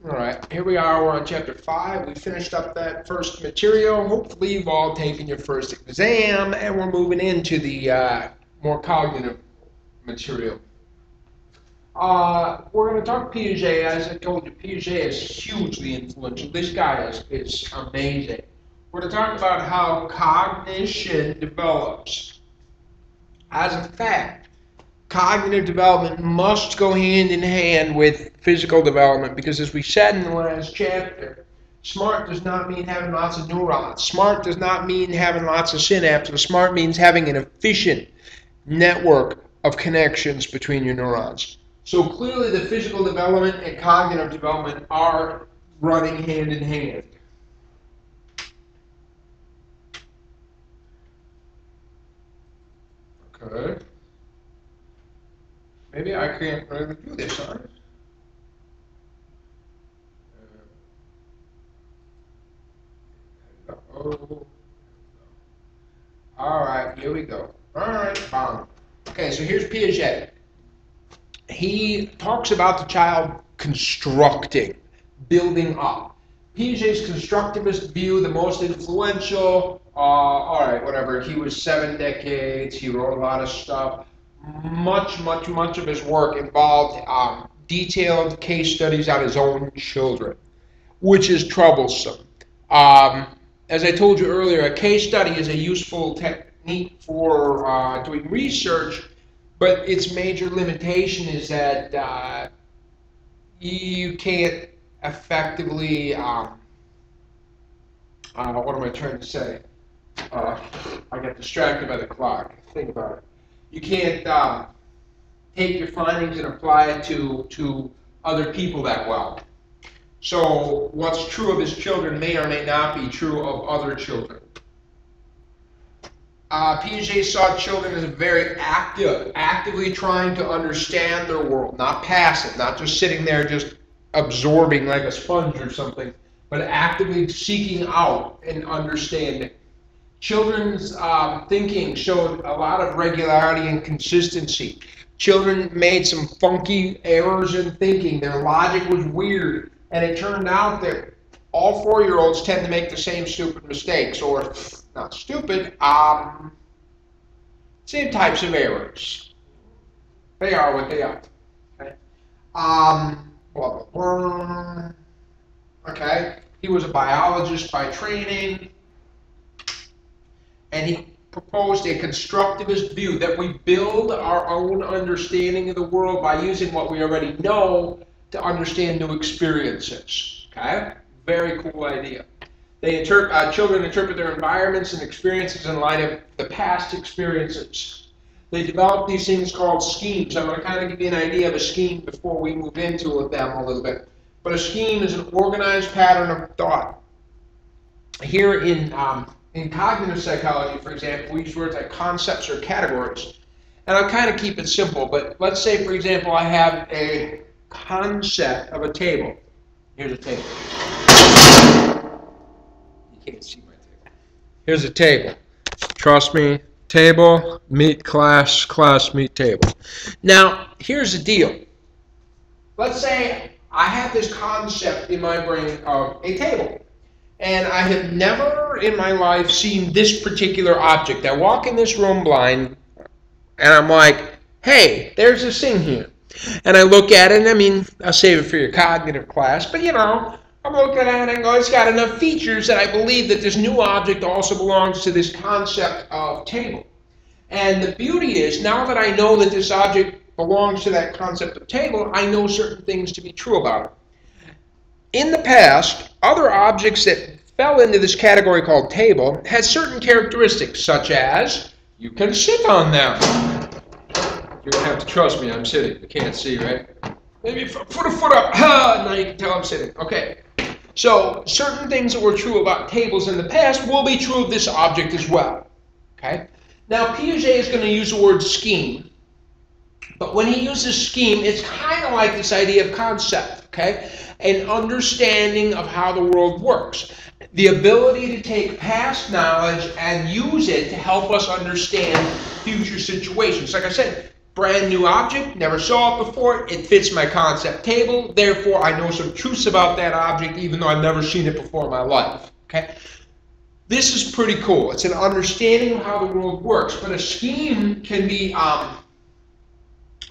All right, here we are. We're on chapter 5. We finished up that first material. Hopefully you've all taken your first exam, and we're moving into the more cognitive material. We're going to talk Piaget. As I told you, Piaget is hugely influential. This guy is amazing. We're going to talk about how cognition develops. As a fact, cognitive development must go hand in hand with physical development, because as we said in the last chapter, smart does not mean having lots of neurons. Smart does not mean having lots of synapses. Smart means having an efficient network of connections between your neurons. So clearly the physical development and cognitive development are running hand in hand. Okay. Maybe I can't really do this, huh? All right, here we go. All right, fine. Okay, so here's Piaget. He talks about the child constructing, building up. Piaget's constructivist view, the most influential, all right, whatever. He was 7 decades. He wrote a lot of stuff. Much of his work involved detailed case studies on his own children, which is troublesome. As I told you earlier, a case study is a useful technique for doing research, but its major limitation is that you can't effectively, what am I trying to say? I got distracted by the clock. Think about it. You can't take your findings and apply it to other people that well. So what's true of his children may or may not be true of other children. Piaget saw children as very actively trying to understand their world, not passive, not just sitting there just absorbing like a sponge or something, but actively seeking out and understanding. Children's thinking showed a lot of regularity and consistency. Children made some funky errors in thinking. Their logic was weird. And it turned out that all 4-year-olds tend to make the same stupid mistakes, or not stupid, same types of errors. They are what they are. Okay. Blah, blah, blah. Okay. He was a biologist by training, and he proposed a constructivist view that we build our own understanding of the world by using what we already know to understand new experiences. Okay? Very cool idea. Children interpret their environments and experiences in light of the past experiences. They develop these things called schemes. I'm going to kind of give you an idea of a scheme before we move into them a little bit. But a scheme is an organized pattern of thought. Here in cognitive psychology, for example, we use words like concepts or categories. And I'll kind of keep it simple, but let's say, for example, I have a concept of a table. Here's a table. You can't see my table. Here's a table. Trust me, table, meet class, class, meet table. Now, here's the deal. Let's say I have this concept in my brain of a table. And I have never in my life seen this particular object. I walk in this room blind, and I'm like, hey, there's this thing here. And I look at it, and I mean, I'll save it for your cognitive class, but you know, I'm looking at it and go, it's got enough features that I believe that this new object also belongs to this concept of table. And the beauty is, now that I know that this object belongs to that concept of table, I know certain things to be true about it. In the past, other objects that fell into this category called table had certain characteristics, such as you can sit on them. You're going to have to trust me, I'm sitting. You can't see, right? Maybe put a foot up. Now you can tell I'm sitting. Okay. So certain things that were true about tables in the past will be true of this object as well. Okay. Now Piaget is going to use the word scheme. But when he uses scheme, it's kind of like this idea of concept. Okay. An understanding of how the world works. The ability to take past knowledge and use it to help us understand future situations. Like I said, brand new object, never saw it before, it fits my concept table, therefore I know some truths about that object even though I've never seen it before in my life. Okay? This is pretty cool. It's an understanding of how the world works, but a scheme can be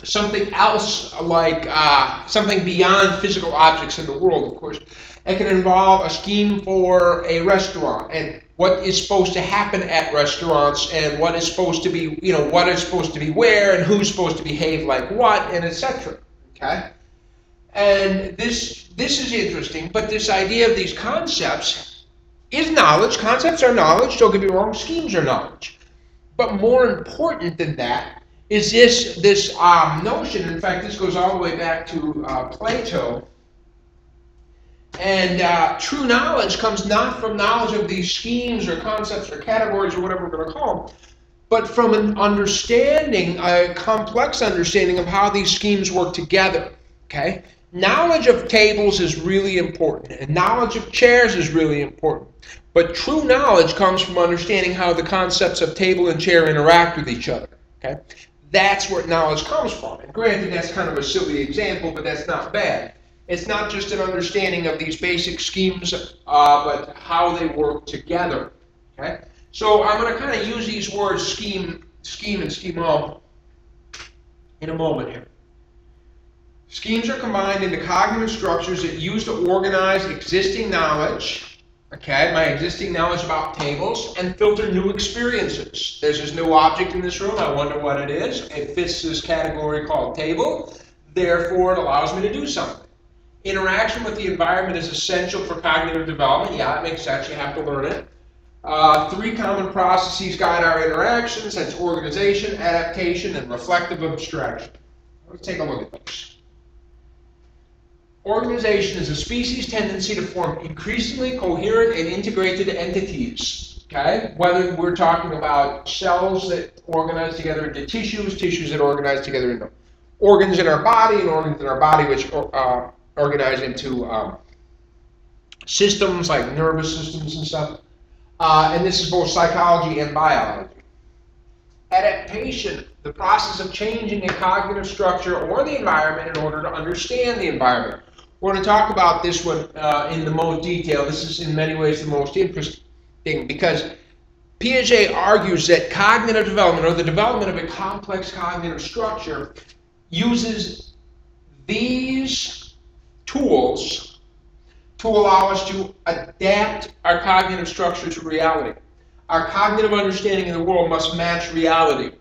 something else, like something beyond physical objects in the world, of course. It can involve a scheme for a restaurant and what is supposed to happen at restaurants and what is supposed to be, what is supposed to be where and who's supposed to behave like what, and etc. Okay? And this is interesting, but this idea of these concepts is knowledge. Concepts are knowledge, don't get me wrong, schemes are knowledge. But more important than that is this notion, in fact this goes all the way back to Plato, and true knowledge comes not from knowledge of these schemes or concepts or categories or whatever we're going to call them, but from an understanding, a complex understanding of how these schemes work together. Okay? Knowledge of tables is really important, and knowledge of chairs is really important. But true knowledge comes from understanding how the concepts of table and chair interact with each other. Okay? That's where knowledge comes from. And granted, that's kind of a silly example, but that's not bad. It's not just an understanding of these basic schemes, but how they work together. Okay? So I'm going to kind of use these words scheme, and schema in a moment here. Schemes are combined into cognitive structures that use to organize existing knowledge, okay, my existing knowledge about tables, and filter new experiences. There's this new object in this room, I wonder what it is. It fits this category called table, therefore it allows me to do something. Interaction with the environment is essential for cognitive development. Yeah, it makes sense, you have to learn it. Three common processes guide our interactions, that's organization, adaptation, and reflective abstraction. Let's take a look at those. Organization is a species' tendency to form increasingly coherent and integrated entities. Okay? Whether we're talking about cells that organize together into tissues, tissues that organize together into organs in our body, and organs in our body which organize into systems like nervous systems and stuff. And this is both psychology and biology. Adaptation, the process of changing a cognitive structure or the environment in order to understand the environment. We're going to talk about this one in the most detail. This is in many ways the most interesting because Piaget argues that cognitive development, or the development of a complex cognitive structure, uses these tools to allow us to adapt our cognitive structure to reality. Our cognitive understanding of the world must match reality.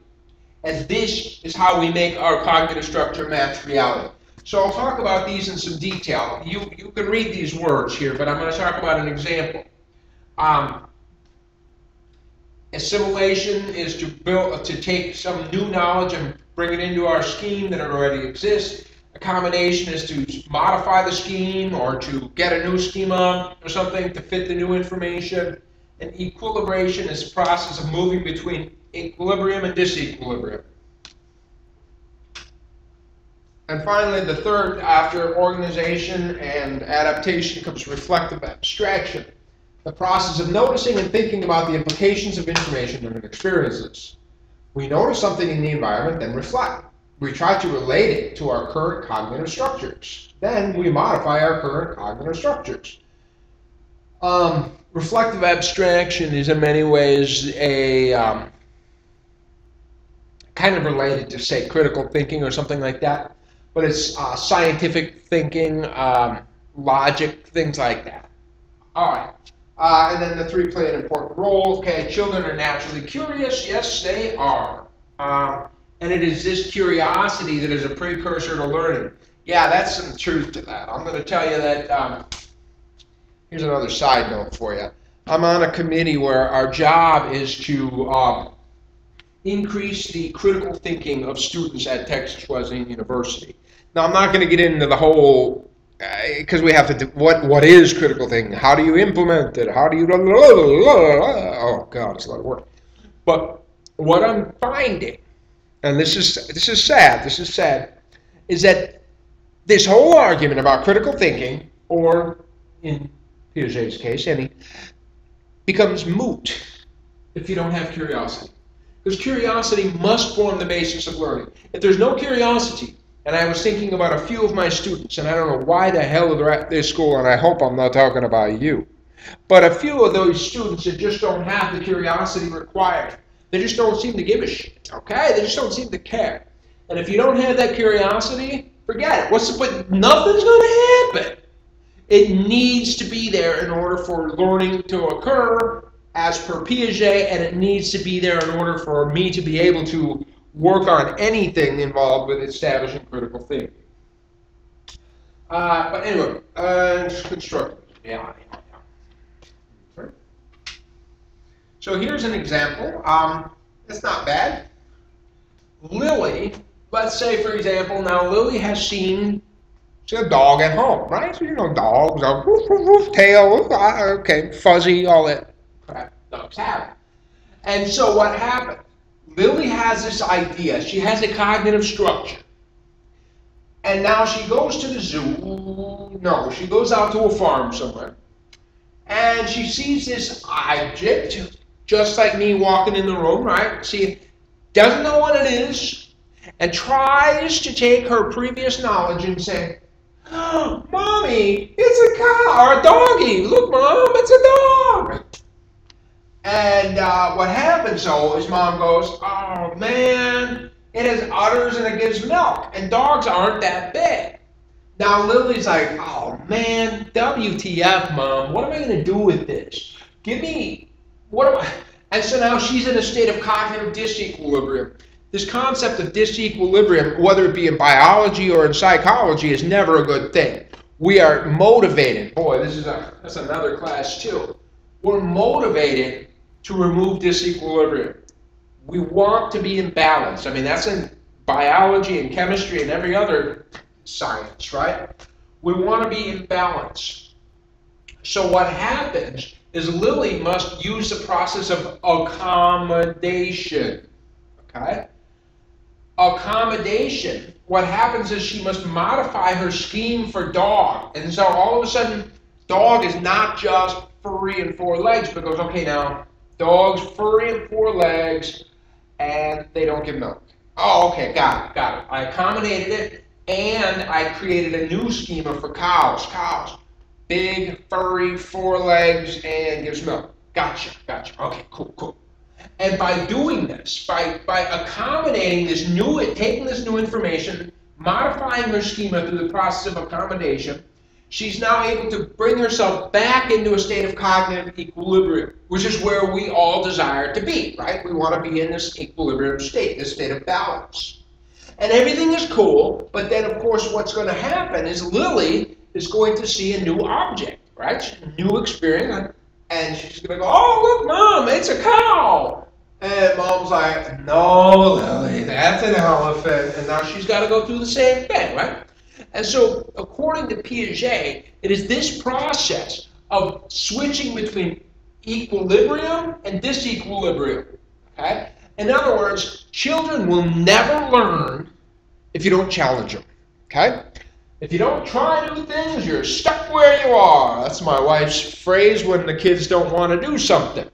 And this is how we make our cognitive structure match reality. So I'll talk about these in some detail. You can read these words here, but I'm going to talk about an example. Assimilation is to take some new knowledge and bring it into our scheme that already exists. Accommodation is to modify the scheme or to get a new schema or something to fit the new information. And equilibration is the process of moving between equilibrium and disequilibrium. And finally, the third, after organization and adaptation, comes reflective abstraction, the process of noticing and thinking about the implications of information and experiences. We notice something in the environment, then reflect. We try to relate it to our current cognitive structures. Then we modify our current cognitive structures. Reflective abstraction is in many ways a kind of related to, say, critical thinking or something like that. But it's scientific thinking, logic, things like that. All right. And then the three play an important role. Okay, children are naturally curious. Yes, they are. And it is this curiosity that is a precursor to learning. Yeah, that's some truth to that. I'm going to tell you that, here's another side note for you. I'm on a committee where our job is to increase the critical thinking of students at Texas Wesleyan University. Now, I'm not going to get into the whole, because we have to do, what is critical thinking? How do you implement it? How do you, oh God, it's a lot of work. But what I'm finding, and this is sad, is that this whole argument about critical thinking, or in Piaget's case, becomes moot if you don't have curiosity. Because curiosity must form the basis of learning. If there's no curiosity, and I was thinking about a few of my students, and I don't know why the hell they're at this school, and I hope I'm not talking about you, but a few of those students that just don't have the curiosity required, they just don't seem to give a shit, okay? They just don't seem to care. And if you don't have that curiosity, forget it. What's the point? Nothing's going to happen. It needs to be there in order for learning to occur, as per Piaget, and it needs to be there in order for me to be able to work on anything involved with establishing critical thinking. But anyway, constructive. Yeah. So here's an example. It's not bad. Lily, let's say, for example, now Lily has seen a dog at home, right? So you know dogs, woof, woof, woof, tail, okay, fuzzy, all that crap dogs have. And so what happened? Lily has this idea. She has a cognitive structure. And now she goes to the zoo. No, she goes out to a farm somewhere. And she sees this object, just like me walking in the room, right? She doesn't know what it is, and tries to take her previous knowledge and say, "Oh, Mommy, it's a cow, or a doggy. Look, Mom, it's a dog." And what happens, though, is Mom goes, "Oh, man, it has udders and it gives milk, and dogs aren't that big." Now, Lily's like, "Oh, man, WTF, Mom, what am I going to do with this? Give me, what am I?" And so now she's in a state of cognitive disequilibrium. This concept of disequilibrium, whether it be in biology or in psychology, is never a good thing. We are motivated. Boy, that's another class too. We're motivated to remove disequilibrium. We want to be in balance. I mean, that's in biology and chemistry and every other science, right? We want to be in balance. So what happens is Lily must use the process of accommodation. Okay? Accommodation. What happens is she must modify her scheme for dog. And so all of a sudden, dog is not just furry and four legs, because, okay, now, dog's furry and four legs, and they don't give milk. Oh, okay, got it. I accommodated it, and I created a new schema for cows. Big, furry, four legs, and gives milk. Gotcha. Okay, cool. And by doing this, by accommodating this taking this new information, modifying her schema through the process of accommodation, she's now able to bring herself back into a state of cognitive equilibrium, which is where we all desire to be, right? We want to be in this equilibrium state, this state of balance. And everything is cool, but then, of course, what's going to happen is Lily is going to see a new object, right? New experience, and she's going to go, "Oh, look, Mom, it's a cow." And Mom's like, "No, Lily, that's an elephant." And now she's got to go through the same thing, right? And so, according to Piaget, it is this process of switching between equilibrium and disequilibrium, okay? In other words, children will never learn if you don't challenge them, okay? If you don't try new things, you're stuck where you are. That's my wife's phrase when the kids don't want to do something.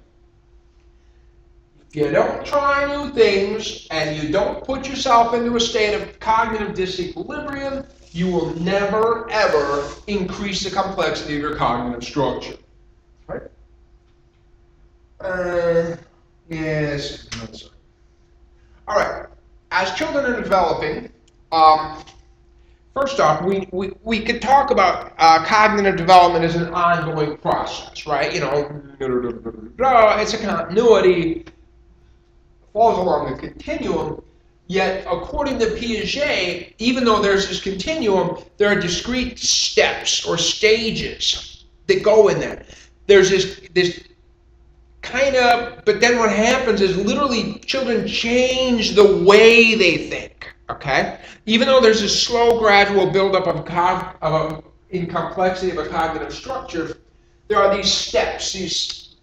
If you don't try new things and you don't put yourself into a state of cognitive disequilibrium, you will never, ever increase the complexity of your cognitive structure. Right? Yes. All right. As children are developing, first off, we could talk about cognitive development as an ongoing process, right? You know, it's a continuity, falls along the continuum. Yet, according to Piaget, even though there's this continuum, there are discrete steps or stages that go in there. There's this kind of, but then what happens is literally children change the way they think, okay? Even though there's this slow, gradual buildup in complexity of a cognitive structure, there are these steps,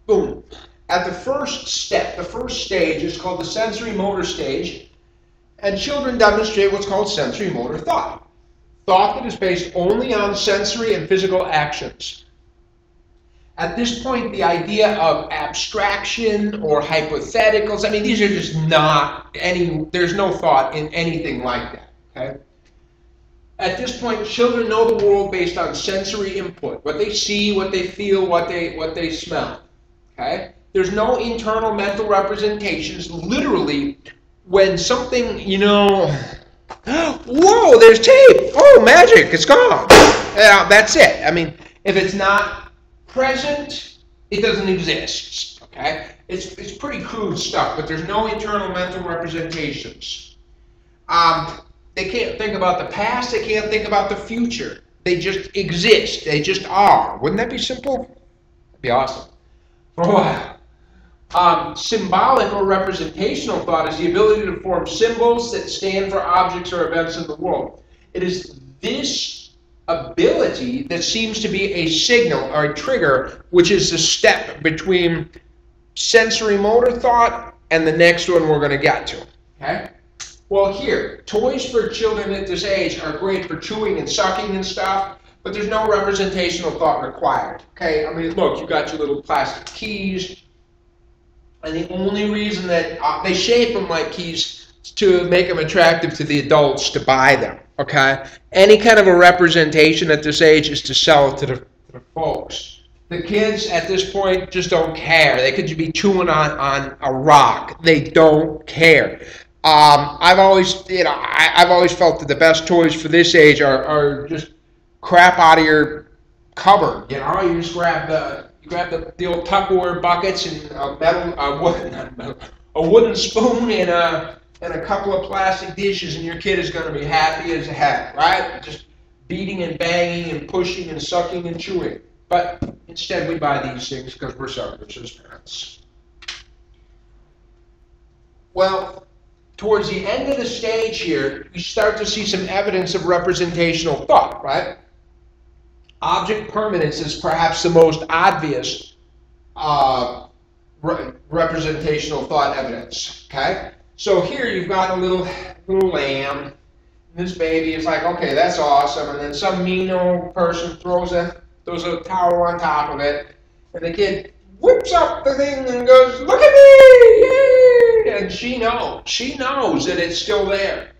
boom. At the first step, the first stage is called the sensorimotor stage. And children demonstrate what's called sensorimotor thought. Thought that is based only on sensory and physical actions. At this point, the idea of abstraction or hypotheticals, I mean, these are just not there's no thought in anything like that, okay? At this point, children know the world based on sensory input, what they see, what they feel, what they smell, okay? There's no internal mental representations. Literally, when something, whoa, there's tape. Oh, magic, it's gone. Yeah, that's it. I mean, if it's not present, it doesn't exist, okay? It's pretty crude stuff, but there's no internal mental representations. They can't think about the past. They can't think about the future. They just exist. They just are. Wouldn't that be simple? That'd be awesome. For a while. Symbolic or representational thought is the ability to form symbols that stand for objects or events in the world. It is this ability that seems to be a signal or a trigger, which is the step between sensorimotor thought and the next one we're going to get to. Okay? Well, here, toys for children at this age are great for chewing and sucking and stuff, but there's no representational thought required. Okay? I mean, look, you got your little plastic keys, and the only reason that they shape them like keys is to make them attractive to the adults to buy them. Okay? Any kind of a representation at this age is to sell it to the folks. The kids at this point just don't care. They could be chewing on a rock. They don't care. I've always felt that the best toys for this age are just crap out of your cupboard. You just grab the old Tupperware buckets and a wooden spoon and a couple of plastic dishes, and your kid is going to be happy as heck, right? Just beating and banging and pushing and sucking and chewing. But instead, we buy these things because we're selfish as parents. Well, towards the end of the stage here, you start to see some evidence of representational thought, right? Object permanence is perhaps the most obvious representational thought evidence, okay? So here you've got a little lamb. This baby is like, okay, that's awesome. And then some mean old person throws a towel on top of it. And the kid whips up the thing and goes, look at me! Yay! And she knows that it's still there.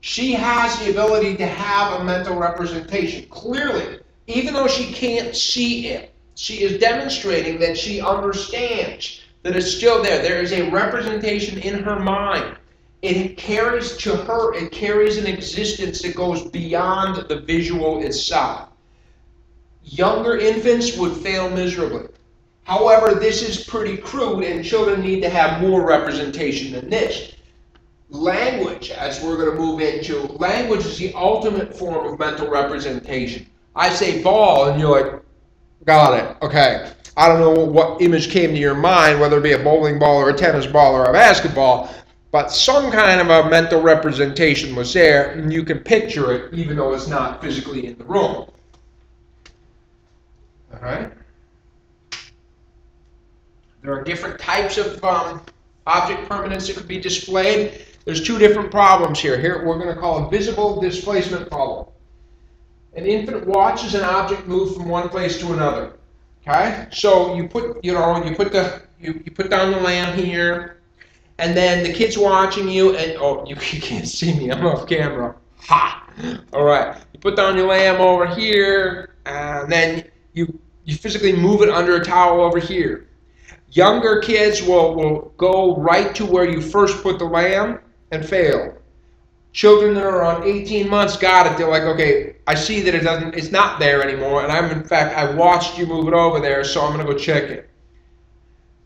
She has the ability to have a mental representation. Clearly, even though she can't see it, she is demonstrating that she understands that it's still there. There is a representation in her mind. It carries an existence that goes beyond the visual itself. Younger infants would fail miserably. However, this is pretty crude, and children need to have more representation than this. Language, as we're going to move into, language is the ultimate form of mental representation. I say ball, and you're like, got it, okay. I don't know what image came to your mind, whether it be a bowling ball or a tennis ball or a basketball, but some kind of a mental representation was there, and you can picture it even though it's not physically in the room. All right? There are different types of object permanence that could be displayed. There's two different problems here. Here we're going to call a visible displacement problem. An infant watches an object move from one place to another. Okay? So you put down the lamb here, and then the kid's watching you, and oh, you can't see me. I'm off camera. Ha! All right. You put down your lamb over here, and then you physically move it under a towel over here. Younger kids will go right to where you first put the lamb and fail. Children that are around 18 months got it. They're like, okay, I see that it's not there anymore, and I watched you move it over there, so I'm going to go check it.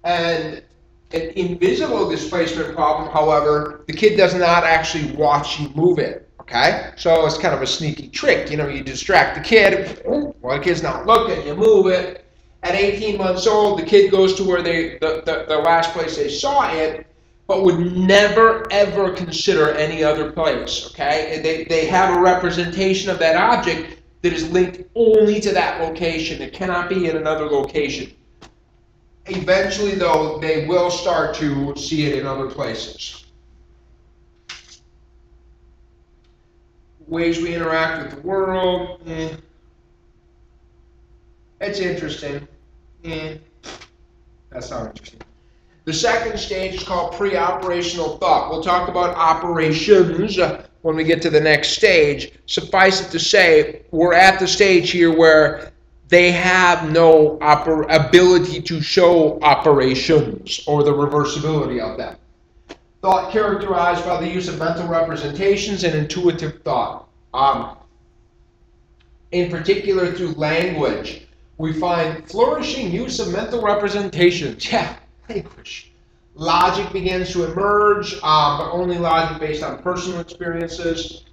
And an invisible displacement problem, however, the kid does not actually watch you move it. Okay, so it's kind of a sneaky trick. You distract the kid. Well, the kid's not looking. You move it. At 18 months old, the kid goes to where the last place they saw it, but would never ever consider any other place. Okay, they have a representation of that object that is linked only to that location. It cannot be in another location. Eventually, though, they will start to see it in other places. Ways we interact with the world. It's interesting. That's not interesting. The second stage is called preoperational thought. We'll talk about operations when we get to the next stage. Suffice it to say, we're at the stage here where they have no ability to show operations or the reversibility of them. Thought characterized by the use of mental representations and intuitive thought. In particular through language, we find flourishing use of mental representations. Yeah, language. Logic begins to emerge, but only logic based on personal experiences.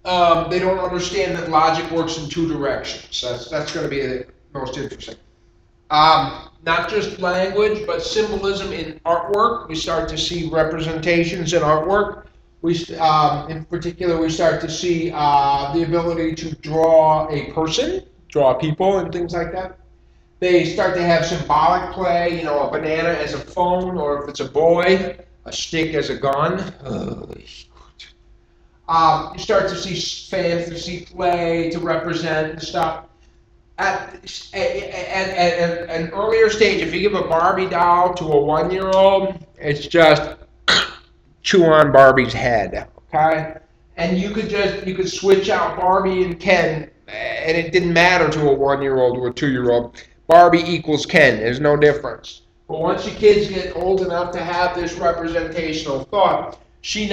They don't understand that logic works in two directions. That's going to be the most interesting. Not just language, but symbolism in artwork. We start to see representations in artwork. In particular, we start to see the ability to draw a person, draw people, and things like that. They start to have symbolic play, you know, a banana as a phone, or if it's a boy, a stick as a gun. You start to see fantasy play to represent stuff. At an earlier stage, if you give a Barbie doll to a 1-year-old, it's just chew on Barbie's head, okay? And you could switch out Barbie and Ken, and it didn't matter to a 1-year-old or a 2-year-old. Barbie equals Ken. There's no difference. But once your kids get old enough to have this representational thought, she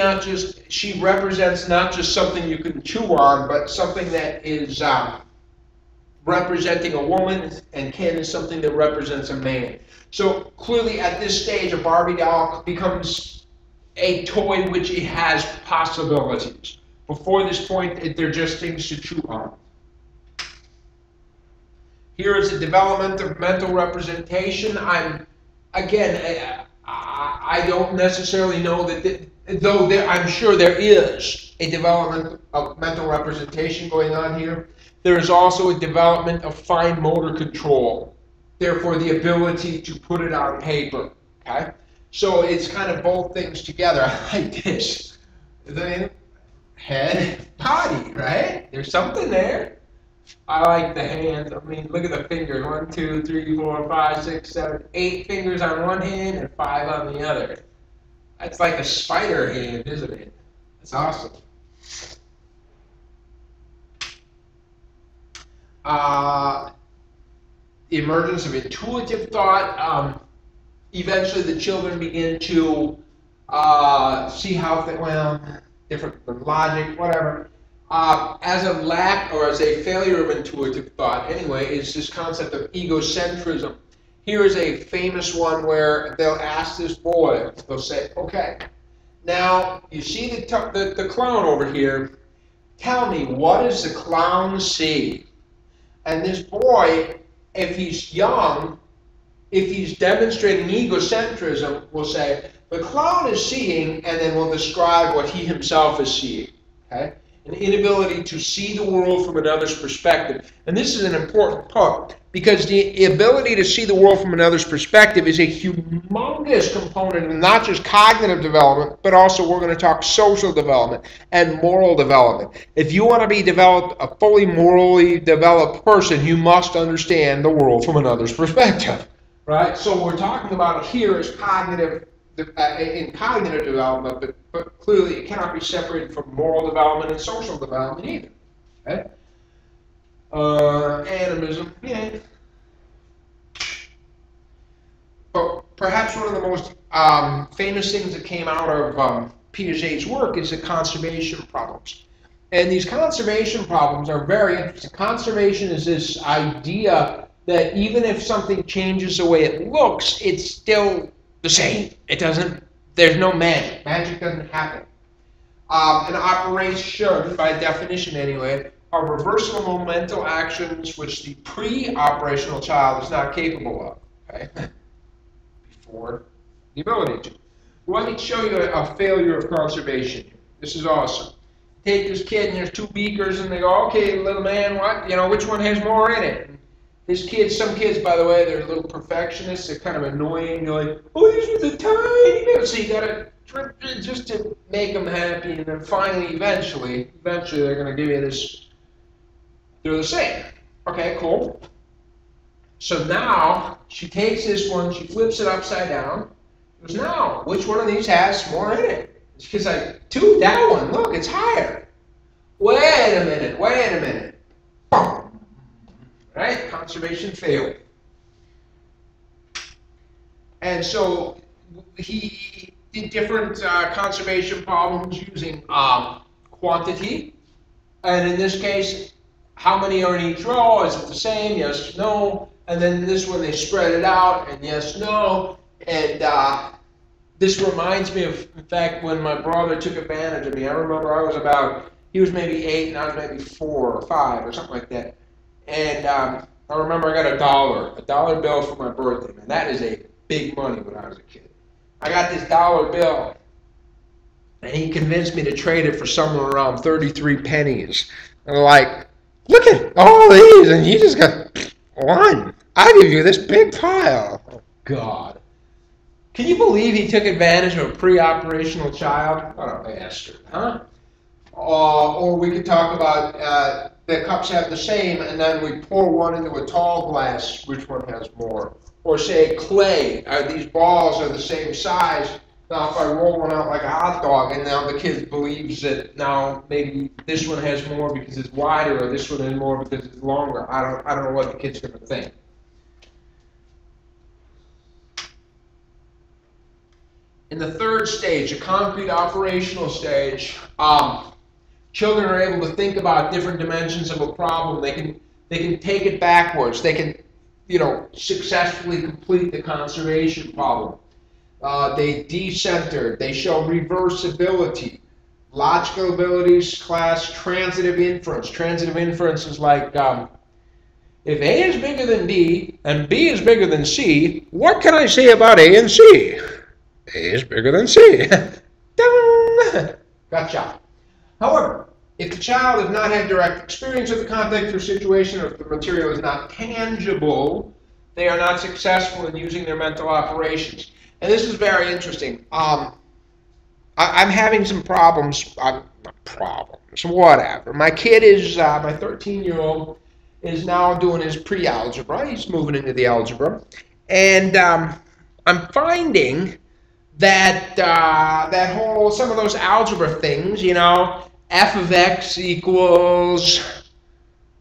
represents not just something you can chew on, but something that is representing a woman, and Ken is something that represents a man. So clearly at this stage, a Barbie doll becomes a toy which it has possibilities. Before this point, they're just things to chew on. Here is a development of mental representation. I don't necessarily know that, though I'm sure there is a development of mental representation going on here. There is also a development of fine motor control, therefore the ability to put it on paper. Okay, so it's kind of both things together. I like this. Head, body, right? There's something there. I like the hands. I mean, look at the fingers. 1, 2, 3, 4, 5, 6, 7, 8 fingers on one hand and 5 on the other. That's like a spider hand, isn't it? That's awesome. The emergence of intuitive thought. Eventually, the children begin to see how, different than logic, whatever. As a lack or as a failure of intuitive thought, anyway, is this concept of egocentrism. Here is a famous one where they'll ask this boy, they'll say, okay, now you see the clown over here, tell me, what does the clown see? And this boy, if he's young, if he's demonstrating egocentrism, will say, the clown is seeing, and then will describe what he himself is seeing. Okay? An inability to see the world from another's perspective. And this is an important part, because the ability to see the world from another's perspective is a humongous component of not just cognitive development, but also we're going to talk social development and moral development. If you want to be a fully morally developed person, you must understand the world from another's perspective. Right? So what we're talking about here is cognitive development, but clearly it cannot be separated from moral development and social development either. Okay? Animism, yeah. But perhaps one of the most famous things that came out of Piaget's work is the conservation problems. And these conservation problems are very interesting. Conservation is this idea that even if something changes the way it looks, it's still the same. There's no magic. Magic doesn't happen. An operation, by definition anyway, are reversible mental actions which the pre-operational child is not capable of. Okay? Before the ability to. Let me show you a failure of conservation. This is awesome. Take this kid and there's 2 beakers and they go, okay, little man, which one has more in it? Some kids, by the way, they're little perfectionists. They're kind of annoying. They're like, oh, this was a tiny bit. So you got to, just to make them happy. And then finally, eventually, they're going to give you this. They're the same. Okay, cool. So now she takes this one, she flips it upside down. She goes, now, which one of these has more in it? She's like, dude, that one, look, it's higher. Wait a minute. Right? Conservation failed. And so he did different conservation problems using quantity. And in this case, how many are in each row? Is it the same? Yes, no. And then this one, they spread it out, and yes, no. And this reminds me of, in fact, when my brother took advantage of me. I remember he was maybe 8 and I was maybe 4 or 5 or something like that. And I remember I got a dollar bill for my birthday. Man, that is a big money when I was a kid. I got this dollar bill, and he convinced me to trade it for somewhere around 33 pennies. And I'm like, look at all these, and you just got one. I give you this big pile. Oh, God. Can you believe he took advantage of a pre-operational child? What a bastard, huh? Or we could talk about the cups have the same, and then we pour one into a tall glass, which one has more? Or say clay, these balls are the same size. Now if I roll one out like a hot dog, and now the kid believes that now maybe this one has more because it's wider, or this one has more because it's longer. I don't know what the kid's going to think. In the third stage, a concrete operational stage, children are able to think about different dimensions of a problem. They can take it backwards. They can, successfully complete the conservation problem. They decenter. They show reversibility. Logical abilities class transitive inference. Transitive inference is like, if A is bigger than B and B is bigger than C, what can I say about A and C? A is bigger than C. Gotcha. However, if the child has not had direct experience of the context or situation, or if the material is not tangible, they are not successful in using their mental operations. And this is very interesting. I'm having some problems. Whatever. My kid is, my 13-year-old is now doing his pre-algebra. He's moving into the algebra. And I'm finding that some of those algebra things, f of x equals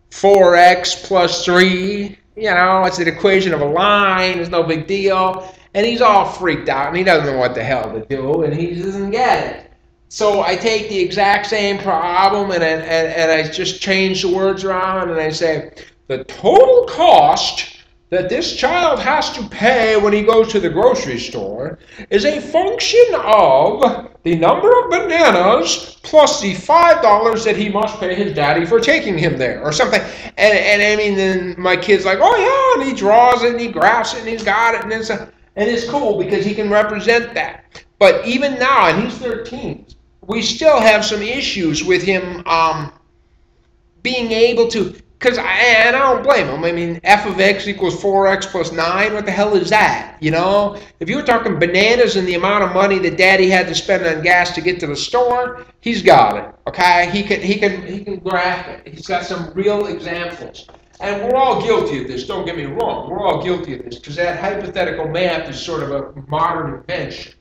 4x plus 3, it's an equation of a line, it's no big deal, and he's all freaked out, and he doesn't know what the hell to do, and he doesn't get it. So I take the exact same problem, and I just change the words around, and I say, the total cost that this child has to pay when he goes to the grocery store is a function of the number of bananas plus the $5 that he must pay his daddy for taking him there, or something. And I mean, then my kid's like, oh yeah, and he draws it, and he graphs it, and he's got it, and it's cool because he can represent that. But even now, and he's 13, we still have some issues with him being able to, and I don't blame him. I mean, f of x equals 4x plus 9, what the hell is that, If you were talking bananas and the amount of money that daddy had to spend on gas to get to the store, he's got it, okay? He can graph it. He's got some real examples. And we're all guilty of this, don't get me wrong. We're all guilty of this, because that hypothetical math is sort of a modern invention.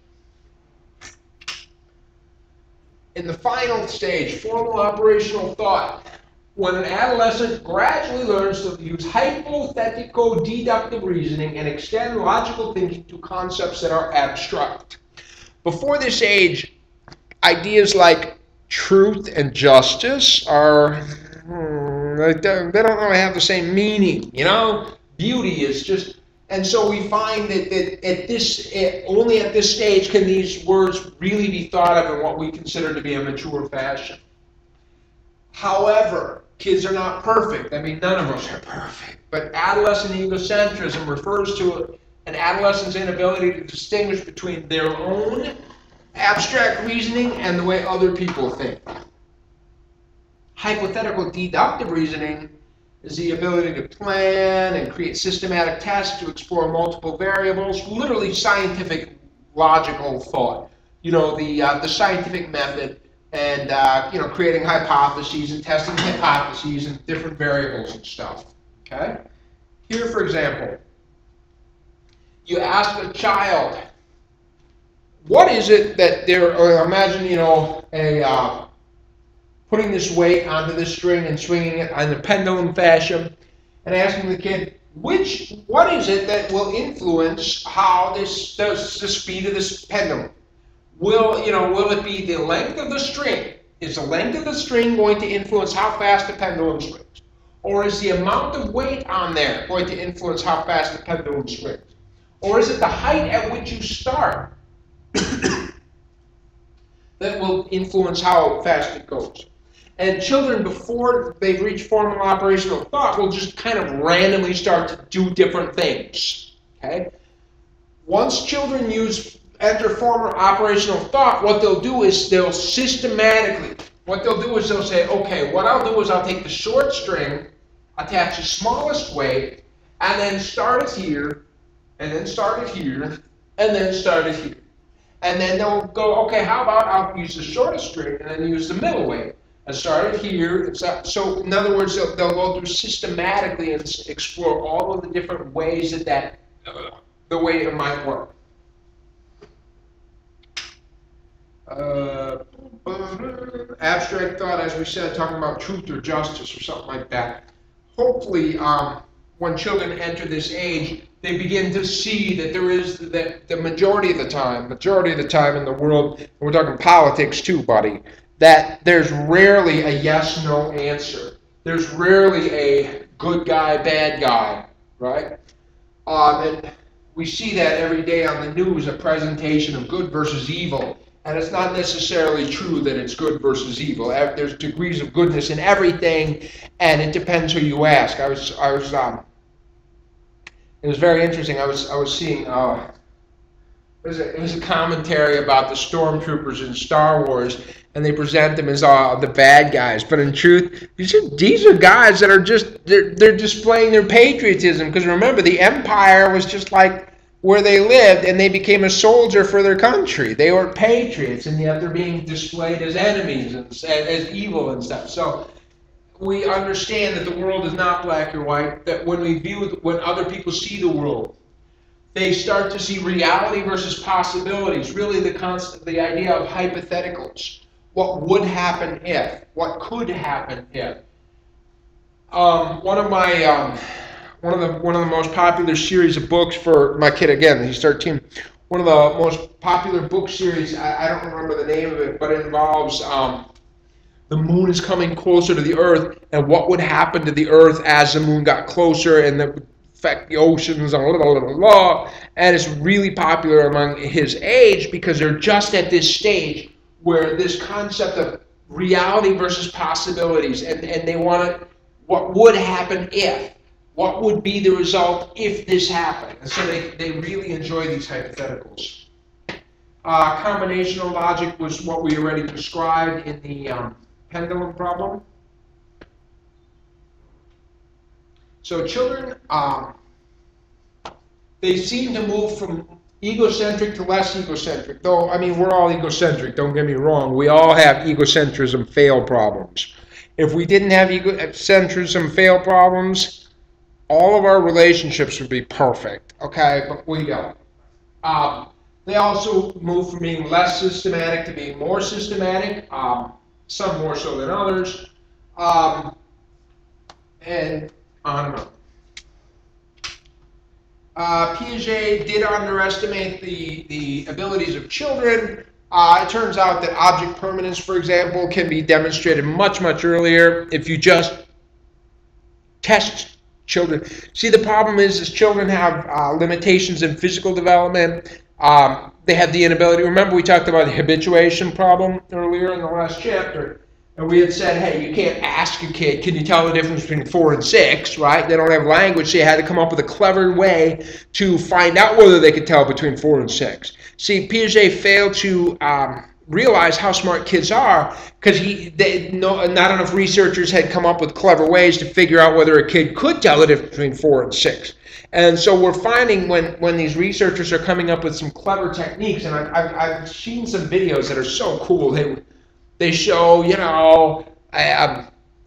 In the final stage, formal operational thought, when an adolescent gradually learns to use hypothetico-deductive reasoning and extend logical thinking to concepts that are abstract. Before this age, ideas like truth and justice are, they don't really have the same meaning, Beauty is just, and so we find that only at this stage can these words really be thought of in what we consider to be a mature fashion. However, kids are not perfect. I mean, none of us are perfect. But adolescent egocentrism refers to an adolescent's inability to distinguish between their own abstract reasoning and the way other people think. Hypothetical deductive reasoning is the ability to plan and create systematic tests to explore multiple variables, literally scientific logical thought. The scientific method, and creating hypotheses and testing hypotheses and different variables and stuff. Okay? Here, for example, you ask a child, what is it that they're, or imagine, putting this weight onto this string and swinging it in a pendulum fashion, and asking the kid, what is it that will influence how the speed of this pendulum? Will it be the length of the string? Is the length of the string going to influence how fast the pendulum swings? Or is the amount of weight on there going to influence how fast the pendulum swings? Or is it the height at which you start that will influence how fast it goes? And children, before they've reached formal operational thought, will just kind of randomly start to do different things. Okay? Once children enter formal operational thought, what they'll do is they'll systematically, they'll say, okay, what I'll do is I'll take the short string, attach the smallest weight, and then start it here, and then start it here, and then start it here. And then they'll go, okay, how about I'll use the shortest string and then use the middle weight. And start it here. So in other words, they'll go through systematically and explore all of the different ways that the way it might work. Abstract thought, as we said, talking about truth or justice or something like that. Hopefully, when children enter this age, they begin to see that there is that the majority of the time in the world, and we're talking politics too, buddy, that there's rarely a yes-no answer. There's rarely a good guy, bad guy, right? And we see that every day on the news, a presentation of good versus evil. And it's not necessarily true that it's good versus evil. There's degrees of goodness in everything, and it depends who you ask. It was very interesting. I was seeing it was a commentary about the stormtroopers in Star Wars, and they present them as the bad guys. But in truth, these are guys that are they're displaying their patriotism. Because remember, the Empire was just like where they lived, and they became a soldier for their country. They were patriots, and yet they're being displayed as enemies and as evil and stuff. So we understand that the world is not black or white. That when other people see the world, they start to see reality versus possibilities. Really, the idea of hypotheticals. What would happen if? What could happen if? One of the most popular series of books for my kid, again, he's 13. One of the most popular book series, I don't remember the name of it, but it involves the moon is coming closer to the Earth, and what would happen to the Earth as the moon got closer, and that would affect the oceans, and blah, blah, blah, blah. And it's really popular among his age because they're just at this stage where this concept of reality versus possibilities, and they want to, what would happen if? What would be the result if this happened? And so they really enjoy these hypotheticals. Combinational logic was what we already described in the pendulum problem. So children, they seem to move from egocentric to less egocentric. Though, I mean, we're all egocentric, don't get me wrong. We all have egocentrism fail problems. If we didn't have egocentrism fail problems, all of our relationships would be perfect, okay? But we don't. They also move from being less systematic to being more systematic, some more so than others, and on and on. Piaget did underestimate the abilities of children. It turns out that object permanence, for example, can be demonstrated much, much earlier if you just test children. See, the problem is children have limitations in physical development. They have the inability. Remember, we talked about the habituation problem earlier in the last chapter. And we had said, hey, you can't ask a kid, can you tell the difference between 4 and 6, right? They don't have language, so you had to come up with a clever way to find out whether they could tell between 4 and 6. See, Piaget failed to realize how smart kids are because not enough researchers had come up with clever ways to figure out whether a kid could tell the difference between 4 and 6. And so we're finding when these researchers are coming up with some clever techniques, and I've seen some videos that are so cool. They show,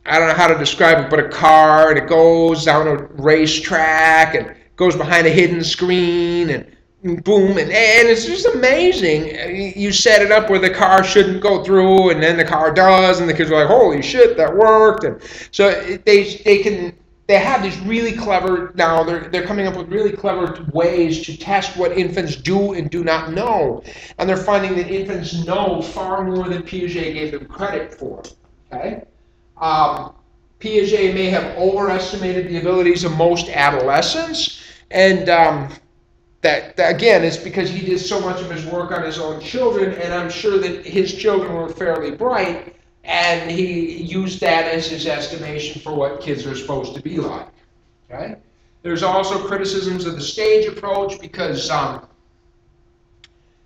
I don't know how to describe it, but a car, and it goes down a racetrack and goes behind a hidden screen, and boom, and it's just amazing. You set it up where the car shouldn't go through, and then the car does, and the kids are like, holy shit, that worked. And so they have these really clever, now they're coming up with really clever ways to test what infants do and do not know. And they're finding that infants know far more than Piaget gave them credit for. Okay? Piaget may have overestimated the abilities of most adolescents, and that again is because he did so much of his work on his own children, and I'm sure that his children were fairly bright, and he used that as his estimation for what kids are supposed to be like. Okay? There's also criticisms of the stage approach because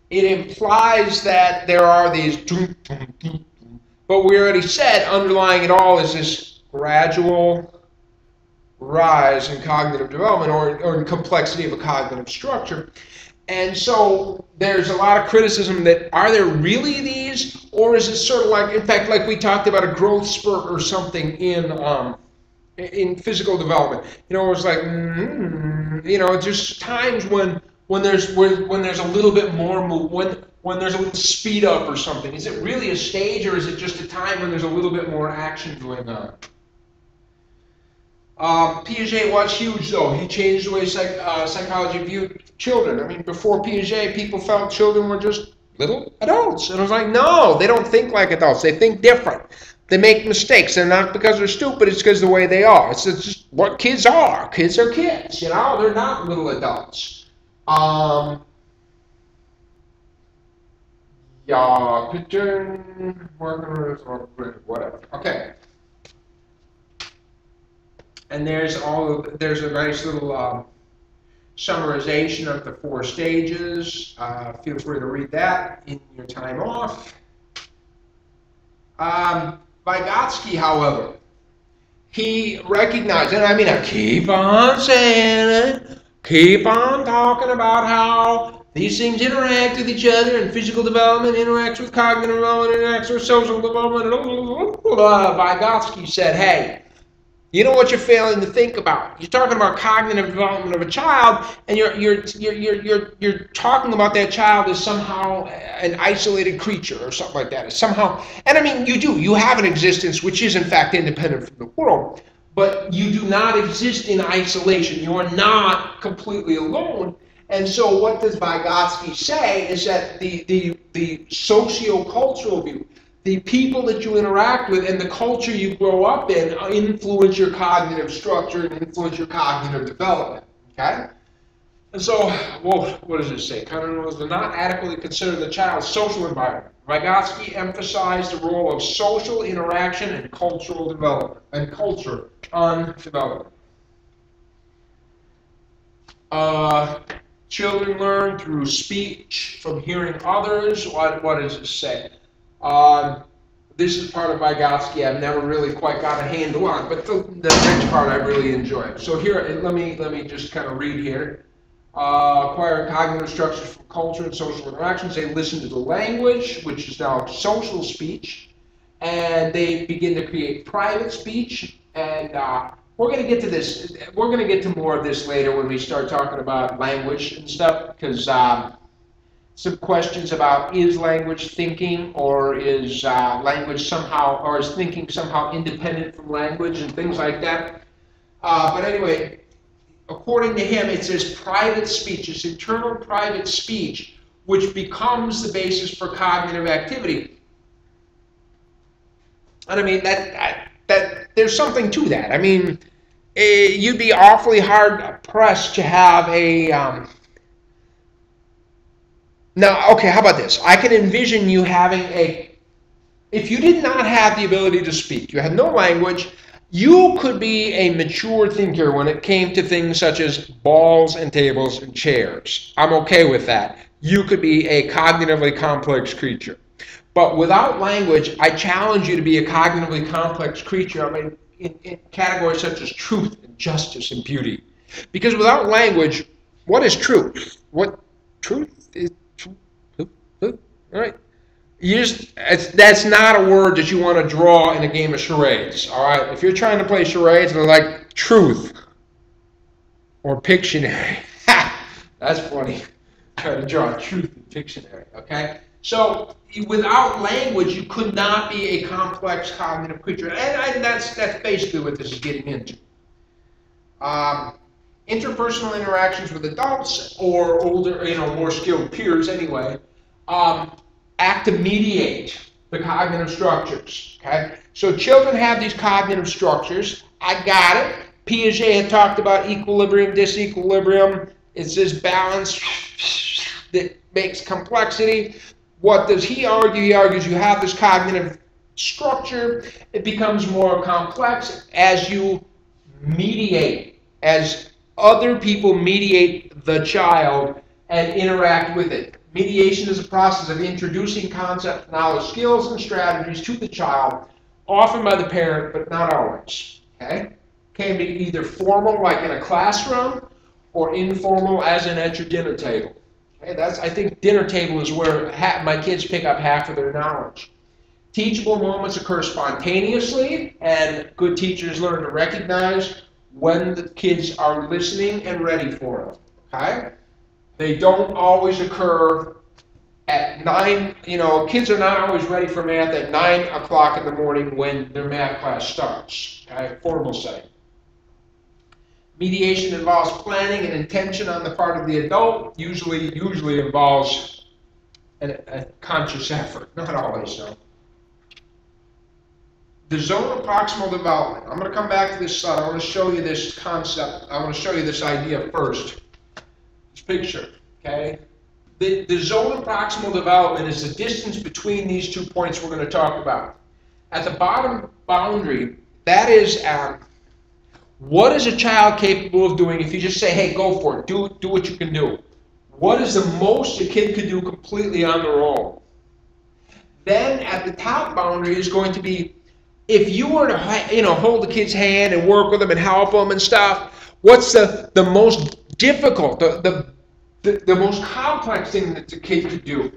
it implies that there are these, but we already said underlying it all is this gradual rise in cognitive development or in complexity of a cognitive structure. And so there's a lot of criticism that are there really these, or is it sort of like, in fact, like we talked about a growth spurt or something in physical development. You know, it was like, you know, just times when there's a little bit more when there's a little speed up or something. Is it really a stage, or is it just a time when there's a little bit more action going on? Piaget was huge, though. He changed the way psychology viewed children. I mean, before Piaget, people felt children were just little adults. And I was like, no, they don't think like adults. They think different. They make mistakes. They're not because they're stupid. It's because of the way they are. It's just what kids are. Kids are kids, you know? They're not little adults. Yeah, picture, or whatever. Okay. And there's a nice little summarization of the 4 stages. Feel free to read that in your time off. Vygotsky, however, he recognized, and I mean, I keep on saying it, keep on talking about how these things interact with each other, and physical development interacts with cognitive development, interacts with social development. Vygotsky said, hey, you know what you're failing to think about? You're talking about cognitive development of a child, and you're talking about that child as somehow an isolated creature or something like that. It's somehow, and I mean, you have an existence which is in fact independent from the world, but you do not exist in isolation. You are not completely alone. And so what does Vygotsky say is that the socio-cultural view, the people that you interact with and the culture you grow up in influence your cognitive structure and influence your cognitive development, okay? And so, well, what does it say? Cognitive does not adequately consider the child's social environment. Vygotsky emphasized the role of social interaction and cultural development, and culture on development. Children learn through speech, from hearing others. What does it say? This is part of Vygotsky I've never really quite got a handle on, but the next part I really enjoy. So here, let me just kind of read here. Acquiring cognitive structures from culture and social interactions. They listen to the language, which is now social speech, and they begin to create private speech. And we're going to get to this. We're going to get to more of this later when we start talking about language and stuff, because some questions about is language thinking, or is language somehow, or is thinking somehow independent from language and things like that. But anyway, according to him, it's this private speech, this internal private speech, which becomes the basis for cognitive activity. And I mean, that there's something to that. I mean, you'd be awfully hard pressed to have a now, okay, how about this? I can envision you having if you did not have the ability to speak, you had no language, you could be a mature thinker when it came to things such as balls and tables and chairs. I'm okay with that. You could be a cognitively complex creature. But without language, I challenge you to be a cognitively complex creature. I mean, in categories such as truth and justice and beauty. Because without language, what is truth? What truth is? All right. That's not a word that you want to draw in a game of charades. All right, if you're trying to play charades, they're like truth or Pictionary. That's funny. Trying to draw truth in Pictionary. Okay, so without language, you could not be a complex cognitive creature, and that's basically what this is getting into. Interpersonal interactions with adults or older, more skilled peers anyway, act to mediate the cognitive structures. Okay, so children have these cognitive structures. I got it. Piaget had talked about equilibrium, disequilibrium. It's this balance that makes complexity. What does he argue? He argues you have this cognitive structure. It becomes more complex as you mediate, as other people mediate the child and interact with it. Mediation is a process of introducing concept, knowledge, skills, and strategies to the child, often by the parent, but not always. Okay? Can be either formal, like in a classroom, or informal, as in at your dinner table. Okay? I think dinner table is where my kids pick up half of their knowledge. Teachable moments occur spontaneously, and good teachers learn to recognize when the kids are listening and ready for them. Okay? They don't always occur at 9, kids are not always ready for math at 9 o'clock in the morning when their math class starts. Okay? Formal setting. Mediation involves planning and intention on the part of the adult, usually involves a conscious effort, not always so. The zone of proximal development. I'm going to come back to this slide. I want to show you this concept. I want to show you this idea first. This picture, okay? The zone of proximal development is the distance between these 2 points we're going to talk about. At the bottom boundary, that is what is a child capable of doing if you just say, hey, go for it, do what you can do. What is the most a kid could do completely on their own? Then at the top boundary is going to be, if you were to hold the kid's hand and work with them and help them and stuff, what's the most difficult, the most complex thing that the kid could do?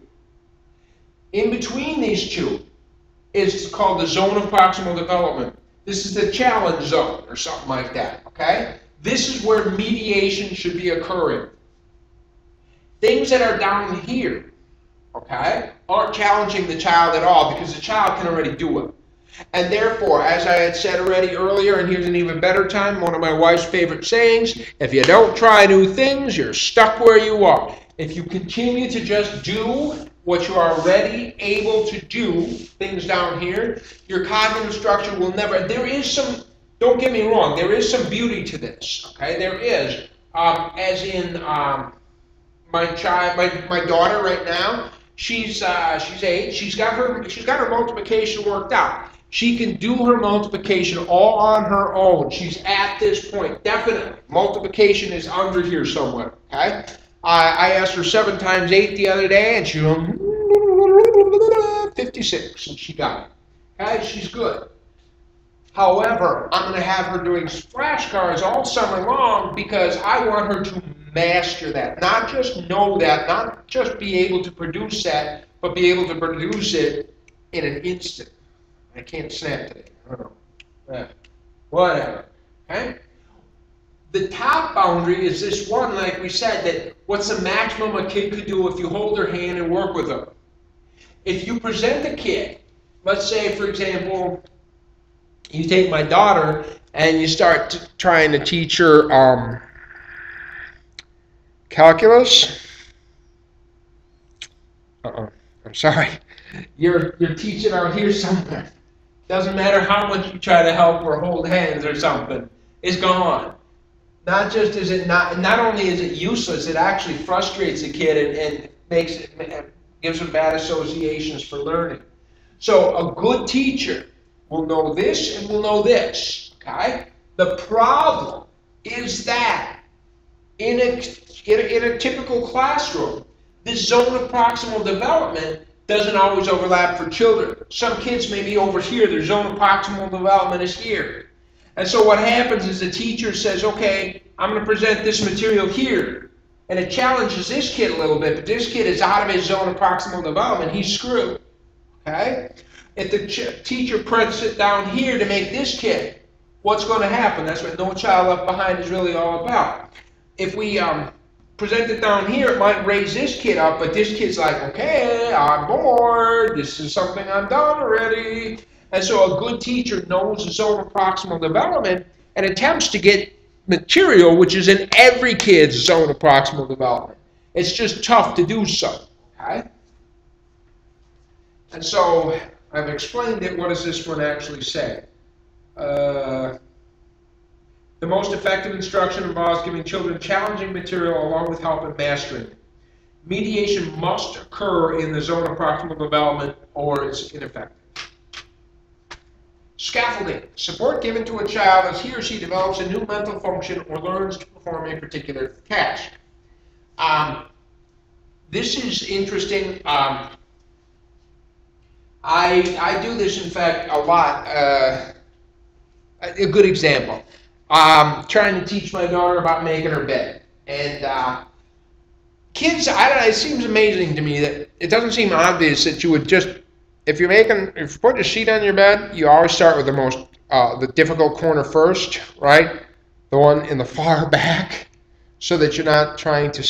In between these two is called the zone of proximal development. This is the challenge zone or something like that, okay? This is where mediation should be occurring. Things that are down here, okay, aren't challenging the child at all because the child can already do it. And therefore, as I had said already earlier, and here's an even better time, one of my wife's favorite sayings, if you don't try new things, you're stuck where you are. If you continue to just do what you are already able to do, things down here, your cognitive structure will never, there is some, don't get me wrong, there is some beauty to this, okay, there is. As in, my daughter right now, she's 8, she's got her multiplication worked out. She can do her multiplication all on her own. She's at this point, definitely. Multiplication is under here somewhere, okay? I asked her 7 times 8 the other day, and she went 56, and she got it. Okay, she's good. However, I'm going to have her doing flashcards all summer long because I want her to master that. Not just know that, not just be able to produce that, but be able to produce it in an instant. I can't snap today. I don't know. Whatever. Okay? The top boundary is this one, like we said, that what's the maximum a kid could do if you hold their hand and work with them. If you present a kid, let's say, for example, you take my daughter and you start trying to teach her calculus. I'm sorry. You're teaching out here somewhere. Doesn't matter how much you try to help or hold hands or something. It's gone. Not just is it not only is it useless, it actually frustrates the kid and gives them bad associations for learning. So a good teacher will know this and will know this. Okay? The problem is that in a typical classroom, this zone of proximal development doesn't always overlap for children. Some kids may be over here, their zone of proximal development is here. And so what happens is the teacher says, okay, I'm going to present this material here. And it challenges this kid a little bit, but this kid is out of his zone of proximal development, he's screwed. Okay? If the teacher puts it down here to make this kid, what's going to happen? That's what No Child Left Behind is really all about. If we present it down here, it might raise this kid up, but this kid's like, okay, I'm bored. This is something I've done already. And so a good teacher knows the zone of proximal development and attempts to get material which is in every kid's zone of proximal development. It's just tough to do so. Okay? And so I've explained it. What does this one actually say? The most effective instruction involves giving children challenging material along with help in mastering it. Mediation must occur in the zone of proximal development or it's ineffective. Scaffolding. Support given to a child as he or she develops a new mental function or learns to perform a particular task. This is interesting. I do this, in fact, a lot. A good example. Trying to teach my daughter about making her bed. And kids, it seems amazing to me that it doesn't seem obvious that you would just, if you put a sheet on your bed, you always start with the difficult corner first, right? The one in the far back, so that you're not trying to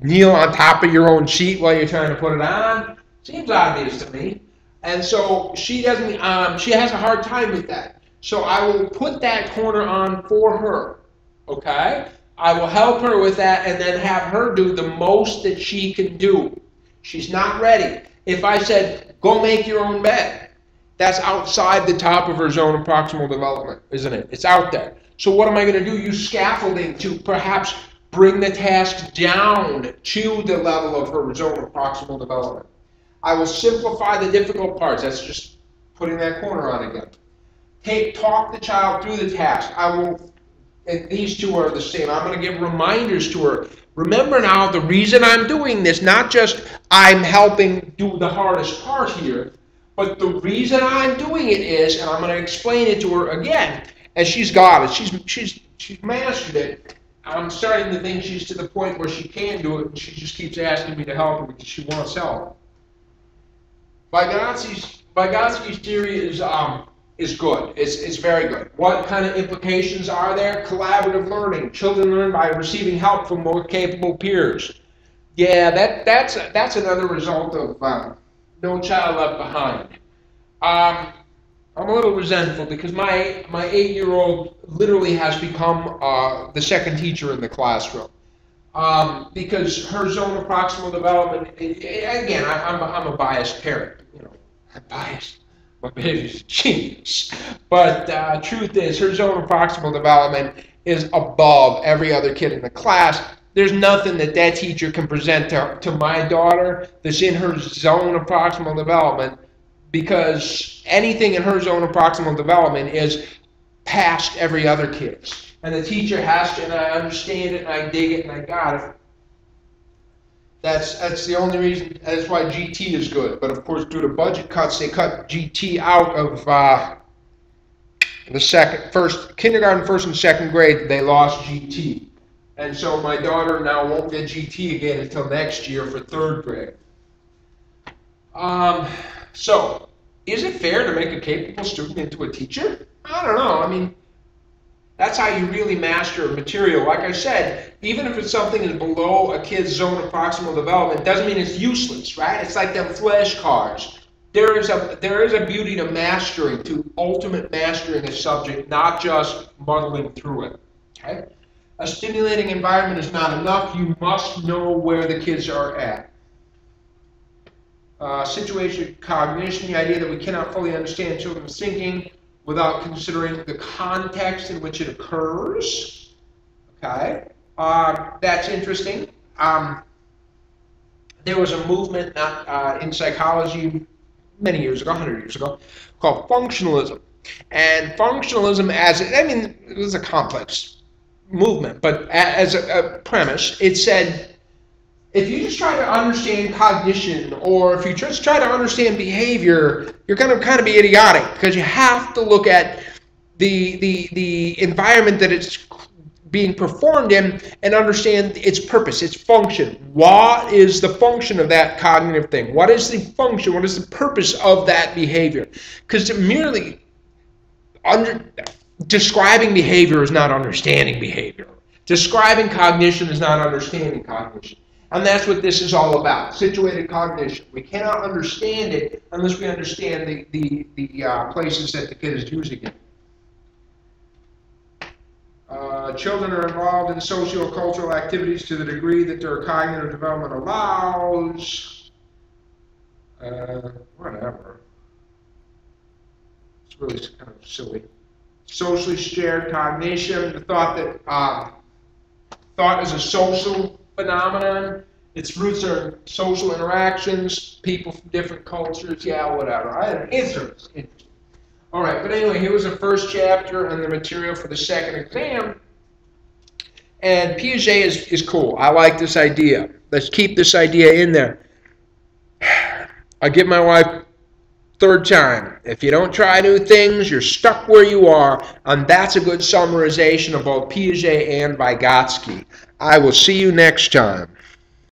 kneel on top of your own sheet while you're trying to put it on. Seems obvious to me. And so she doesn't, she has a hard time with that. So I will put that corner on for her, okay? I will help her with that and then have her do the most that she can do. She's not ready. If I said, go make your own bed, that's outside the top of her zone of proximal development, isn't it? It's out there. So what am I going to do? Use scaffolding to perhaps bring the task down to the level of her zone of proximal development. I will simplify the difficult parts. That's just putting that corner on again. Talk the child through the task. And these two are the same. I'm going to give reminders to her. Remember now, the reason I'm doing this, not just I'm helping do the hardest part here, but the reason I'm doing it is, and I'm going to explain it to her again, and she's got it. She's mastered it. I'm starting to think she's to the point where she can do it, and she just keeps asking me to help her because she wants help. Vygotsky's theory is good. It's very good. What kind of implications are there? Collaborative learning. Children learn by receiving help from more capable peers. Yeah, that's another result of No Child Left Behind. I'm a little resentful because my 8-year-old literally has become the second teacher in the classroom. Because her zone of proximal development, again, I'm a biased parent. I'm biased. My baby's a genius. But truth is, her zone of proximal development is above every other kid in the class. There's nothing that teacher can present to my daughter that's in her zone of proximal development, because anything in her zone of proximal development is past every other kid's. And the teacher has to, and I understand it, and I dig it, and I got it. That's the only reason. That's why GT is good. But of course, due to budget cuts, they cut GT out of kindergarten, first and second grade. They lost GT, and so my daughter now won't get GT again until next year for third grade. So, is it fair to make a capable student into a teacher? I don't know. I mean, that's how you really master material. Like I said, even if it's something that's below a kid's zone of proximal development, doesn't mean it's useless, right? It's like them flashcards. There is a beauty to mastering, to ultimate mastering a subject, not just muddling through it. Okay? A stimulating environment is not enough. You must know where the kids are at. Situation cognition, the idea that we cannot fully understand children's thinking without considering the context in which it occurs. Okay, that's interesting. There was a movement in psychology many years ago, 100 years ago, called functionalism. And functionalism, it was a complex movement, but as a premise, it said, if you just try to understand cognition, or if you just try to understand behavior, you're going to kind of be idiotic, because you have to look at the environment that it's being performed in and understand its purpose, its function. What is the function of that cognitive thing? What is the function? What is the purpose of that behavior? Because merely describing behavior is not understanding behavior. Describing cognition is not understanding cognition. And that's what this is all about, situated cognition. We cannot understand it unless we understand the places that the kid is using it. Children are involved in socio-cultural activities to the degree that their cognitive development allows. Whatever. It's really kind of silly. Socially shared cognition, the thought that thought is a social phenomenon. Its roots are in social interactions, people from different cultures, yeah, whatever. It's interesting. All right, but anyway, here was the first chapter and the material for the second exam. And Piaget is cool. I like this idea. Let's keep this idea in there. I give my wife third time. If you don't try new things, you're stuck where you are. And that's a good summarization of both Piaget and Vygotsky. I will see you next time.